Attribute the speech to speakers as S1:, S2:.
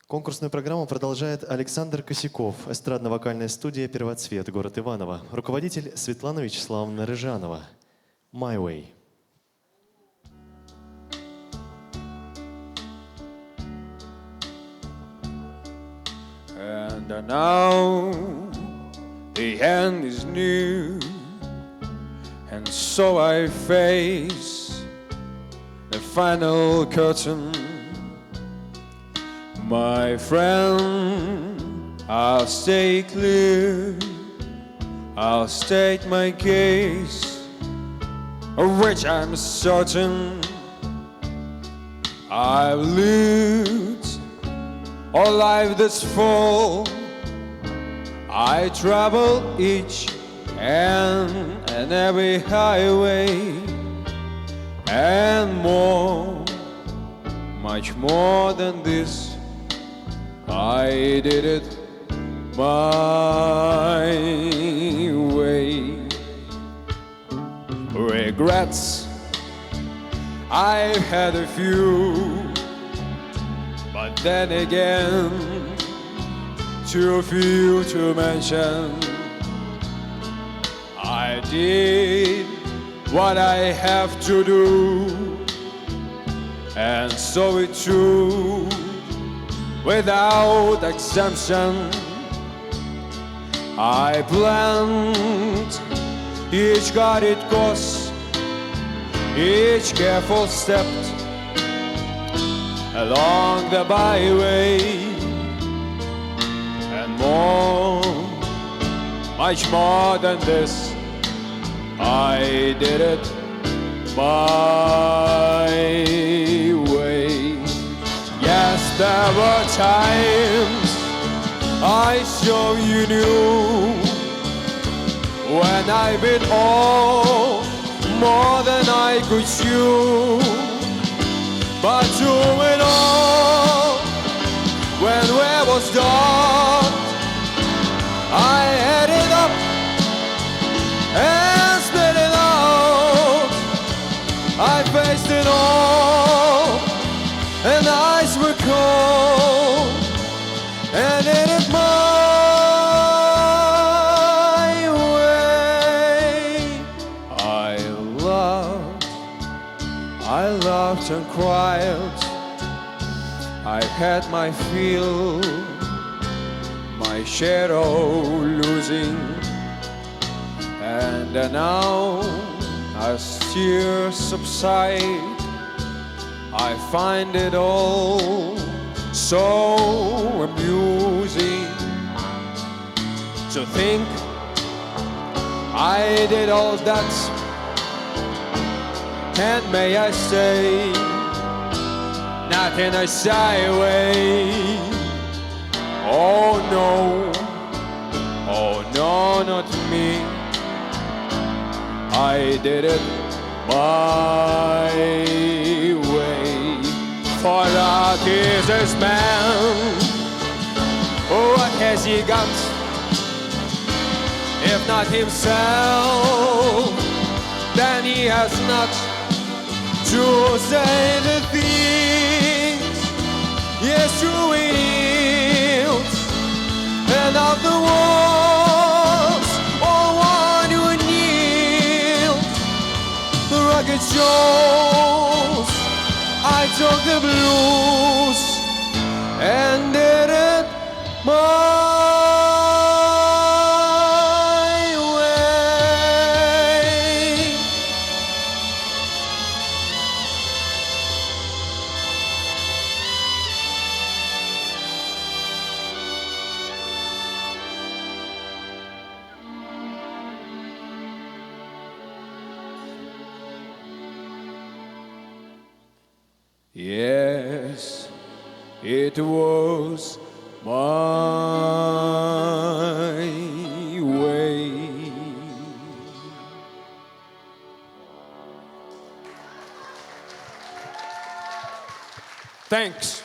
S1: Конкурсную программу продолжает Александр Косяков, эстрадно-вокальная студия «Первоцвет», город Иваново. Руководитель Светлана Вячеславовна Рыжанова. «My Way».
S2: And now the end is new, and so I face the final curtain. My friend, I'll stay clear, I'll state my case, of which I'm certain. I've lived a life that's full. I travel each and every highway, and more, much more than this. I did it my way. Regrets, I've had a few, but then again, too few to mention. I did what I have to do, and so it's true, without exemption. I planned each guarded course, each careful step along the byway, and more, much more than this, I did it my way. Yes, there were times I sure you knew when I bit off more than I could chew. But through it all, when it was dark, I had it up and spit it out. I faced it all, and eyes were cold, and did it my way. I loved and cried. I've had my fill, my share of losing, and now as tears subside, I find it all so amusing to think I did all that, and may I say, not in a shy way. Oh no, not me. I did it my way. For that is this man, what has he got, if not himself? Then he has not to say the things, yes, true it is, and of the walls, all one who kneels, the rugged shores, I took the blues and did it my way. Yes, it was my way. Thanks.